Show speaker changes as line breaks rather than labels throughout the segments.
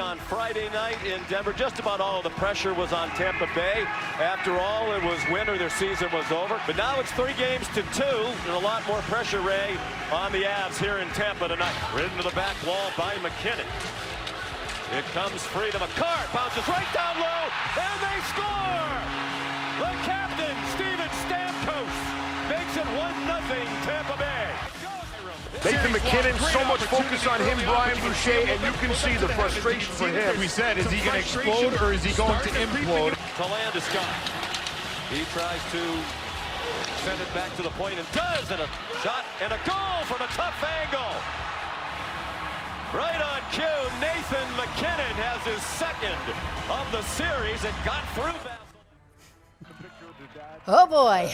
on Friday night in Denver. Just about all of the pressure was on Tampa Bay. After all, it was winter. Their season was over. But now it's 3-2 and a lot more pressure, Ray, on the Avs here in Tampa tonight. Ridden to the back wall by McKinnon. It comes free to McCart. Bounces right down low, and they score! The captain, Steven Stamkos, makes it 1-0 Tampa Bay.
Nathan McKinnon, so much focus on him, Brian Boucher, and you can see the frustration for him.
We said, is he going to explode or is he going to implode?
To Landeskog. He tries to send it back to the point and does, and a shot and a goal from a tough angle. Right on cue, Nathan McKinnon has his second of the series and got through that.
Oh boy,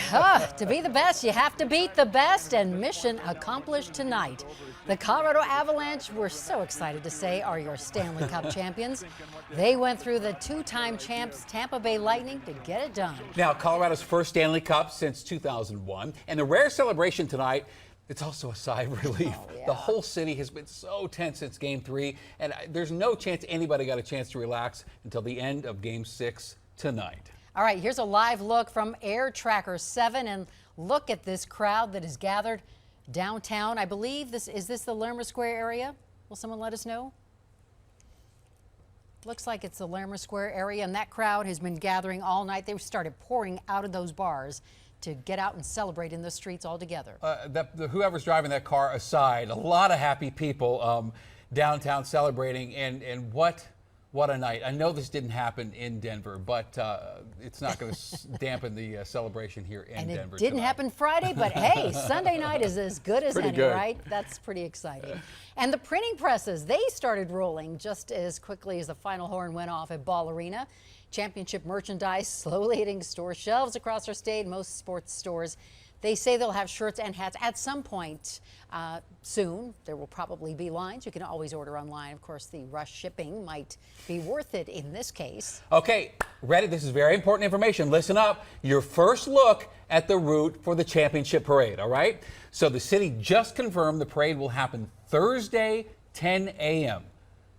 to be the best, you have to beat the best, and mission accomplished tonight. The Colorado Avalanche, we're so excited to say, are your Stanley Cup champions. They went through the two-time champs Tampa Bay Lightning to get it done.
Now, Colorado's first Stanley Cup since 2001, and the rare celebration tonight, it's also a sigh of relief.
Oh, yeah.
The whole city has been so tense since Game 3, and there's no chance anybody got a chance to relax until the end of Game 6 tonight.
All right, here's a live look from Air Tracker 7, and look at this crowd that is gathered downtown. I believe is this the Larimer Square area? Will someone let us know? Looks like it's the Larimer Square area, and that crowd has been gathering all night. They started pouring out of those bars to get out and celebrate in the streets all together.
Whoever's driving that car aside, a lot of happy people downtown celebrating, and what a night. I know this didn't happen in Denver, but it's not going to dampen the celebration here in Denver.
And it didn't happen Friday, but hey, Sunday night is as good as any, right? That's pretty exciting. And the printing presses, they started rolling just as quickly as the final horn went off at Ball Arena. Championship merchandise slowly hitting store shelves across our state, most sports stores. They say they'll have shirts and hats at some point soon. There will probably be lines. You can always order online. Of course, the rush shipping might be worth it in this case.
Okay, ready? This is very important information. Listen up. Your first look at the route for the championship parade, all right? So the city just confirmed the parade will happen Thursday, 10 a.m.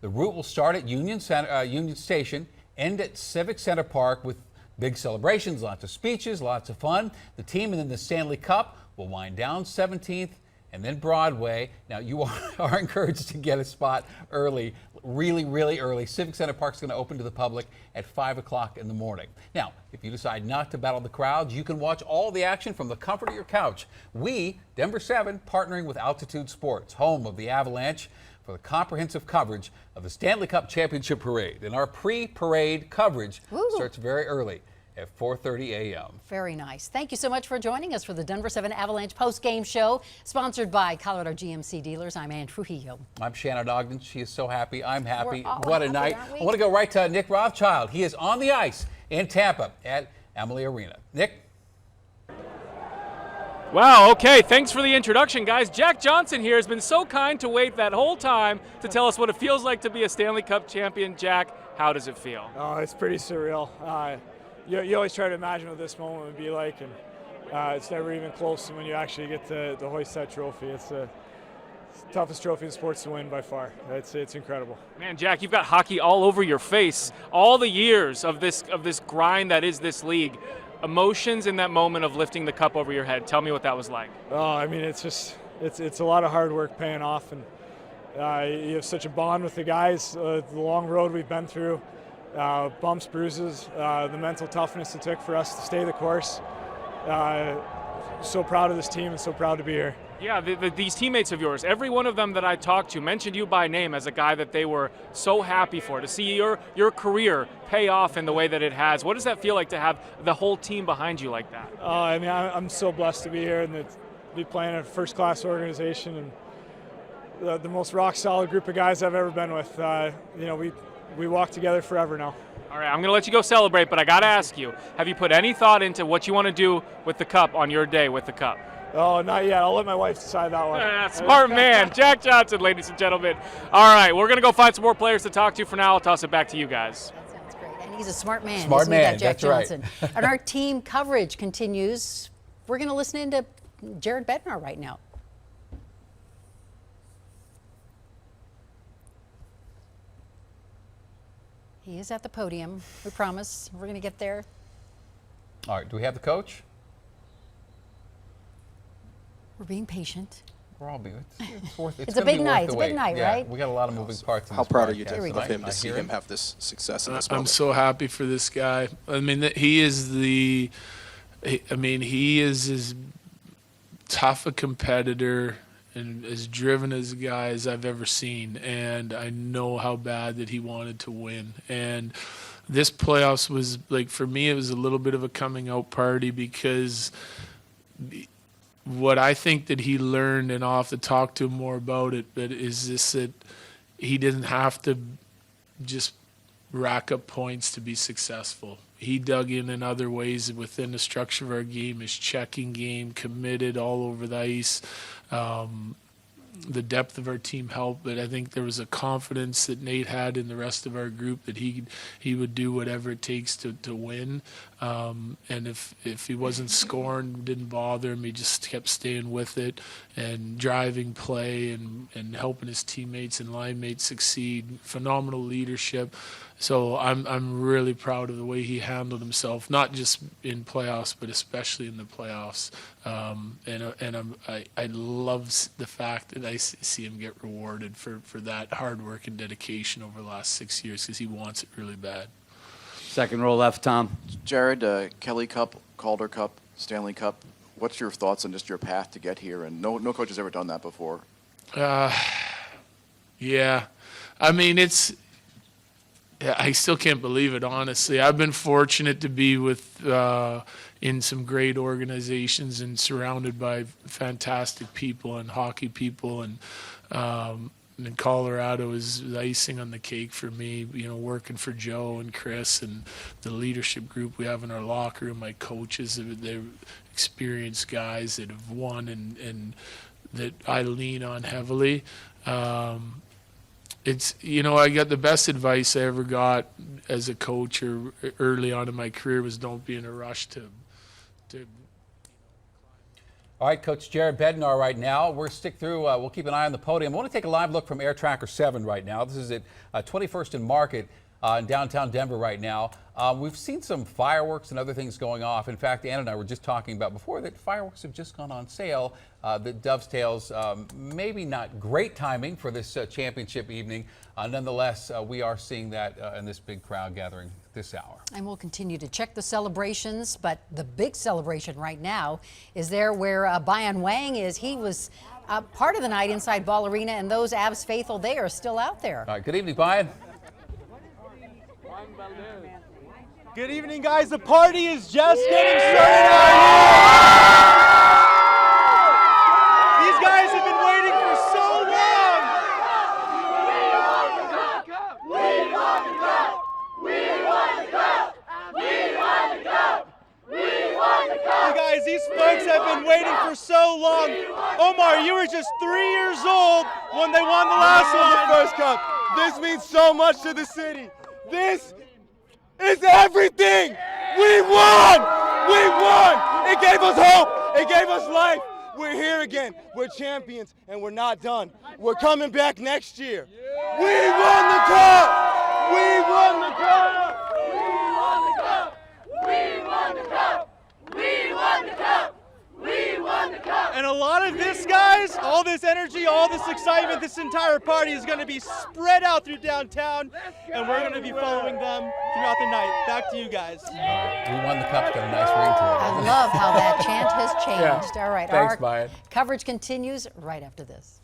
The route will start at Union Station, end at Civic Center Park with big celebrations, lots of speeches, lots of fun. The team and then the Stanley Cup will wind down 17th and then Broadway. Now, you are encouraged to get a spot early, really, really early. Civic Center Park is going to open to the public at 5 o'clock in the morning. Now, if you decide not to battle the crowds, you can watch all the action from the comfort of your couch. We, Denver 7, partnering with Altitude Sports, home of the Avalanche, for the comprehensive coverage of the Stanley Cup Championship Parade. And our pre-parade coverage starts very early at 4:30 a.m.
Very nice. Thank you so much for joining us for the Denver 7 Avalanche post-game show, sponsored by Colorado GMC Dealers. I'm Ann Trujillo.
I'm Shannon Ogden. She is so happy. I'm happy.
What
a night. I want to go right to Nick Rothschild. He is on the ice in Tampa at Amalie Arena. Nick?
Wow, okay, thanks for the introduction, guys. Jack Johnson here has been so kind to wait that whole time to tell us what it feels like to be a Stanley Cup champion. Jack, how does it feel?
Oh, it's pretty surreal. You always try to imagine what this moment would be like, and it's never even close when you actually get to hoist that trophy. It's the toughest trophy in sports to win by far. It's incredible.
Man, Jack, you've got hockey all over your face. All the years of this grind that is this league. Emotions in that moment of lifting the cup over your head. Tell me what that was like.
Oh, I mean, it's a lot of hard work paying off, and you have such a bond with the guys. The long road we've been through, bumps, bruises, the mental toughness it took for us to stay the course. So proud of this team and so proud to be here.
Yeah, these teammates of yours, every one of them that I talked to mentioned you by name as a guy that they were so happy for, to see your career pay off in the way that it has. What does that feel like to have the whole team behind you like that?
I mean, I'm so blessed to be here and to be playing a first-class organization and the most rock-solid group of guys I've ever been with. We walk together forever now.
All right, I'm going to let you go celebrate, but I got to ask you, have you put any thought into what you want to do with the cup on your day with the cup?
Oh, not yet. I'll let my wife decide that one.
Smart man. Jack Johnson, ladies and gentlemen. All right, we're going to go find some more players to talk to. For now, I'll toss it back to you guys.
That sounds great. And he's a smart man.
Smart man,
Jack
that's right.
Johnson. And our team coverage continues. We're going to listen into Jared Bednar right now. He is at the podium. We promise. We're going to get there.
All right, do we have the coach?
We're being patient.
We're all being. It's worth.
It's a big night. It's a big night,
yeah,
right?
We got a lot of moving parts. In
How
this
proud are you
broadcast
of him
tonight.
to see him have this success in this
I'm
moment?
so happy for this guy. I mean, he is he is as tough a competitor and as driven as a guy as I've ever seen. And I know how bad that he wanted to win. And this playoffs was, like, for me, it was a little bit of a coming out party, because what I think that he learned, and I'll have to talk to him more about it, but is this, that he didn't have to just rack up points to be successful. He dug in other ways within the structure of our game, his checking game, committed all over the ice. The depth of our team helped, but I think there was a confidence that Nate had in the rest of our group that he would do whatever it takes to win. And if he wasn't scoring, didn't bother him. He just kept staying with it and driving play and helping his teammates and line mates succeed. Phenomenal leadership. So I'm really proud of the way he handled himself, not just in playoffs, but especially in the playoffs. I love the fact that I see him get rewarded for that hard work and dedication over the last 6 years, because he wants it really bad.
Second row left, Tom.
Jared, Kelly Cup, Calder Cup, Stanley Cup. What's your thoughts on just your path to get here? And no coach has ever done that before.
Yeah. I mean, I still can't believe it, honestly. I've been fortunate to be with in some great organizations and surrounded by fantastic people and hockey people, and Colorado is the icing on the cake for me. You know, working for Joe and Chris and the leadership group we have in our locker room, my coaches, they're experienced guys that have won and that I lean on heavily. It's, you know, I got the best advice I ever got as a coach or early on in my career was don't be in a rush to.
All right, Coach Jared Bednar right now. We'll stick through. We'll keep an eye on the podium. I want to take a live look from Air Tracker 7 right now. This is at 21st and Market in downtown Denver right now. We've seen some fireworks and other things going off. In fact, Ann and I were just talking about before that fireworks have just gone on sale. That dovetails maybe not great timing for this championship evening. Nonetheless, we are seeing that in this big crowd gathering this hour.
And we'll continue to check the celebrations, but the big celebration right now is there where Bayan Wang is. He was part of the night inside Ball Arena, and those Avs faithful, they are still out there.
All right, good evening, Bayan.
Good evening, guys. The party is just getting started out here. These guys have been waiting for so long. We won the cup. We won the cup. We won the cup. We won the cup. We won the cup. You guys, these folks have been waiting for so long. Omar, you were just 3 years old when they won the last one, the first cup. This means so much to the city. This is everything. We won. We won. It gave us hope. It gave us life. We're here again. We're champions, and we're not done. We're coming back next year. We won the cup. We won the cup. We won the cup. We won the cup. We won the cup. We won the cup. And a lot of this, guys, all this energy, all this excitement, this entire party is going to be spread out through downtown, and we're going to be following them throughout the night. Back to you guys.
We won the cup. Got a nice ring to it.
I love how that chant has changed.
Yeah.
All right,
Thanks,
our
Bayan.
coverage continues right after this.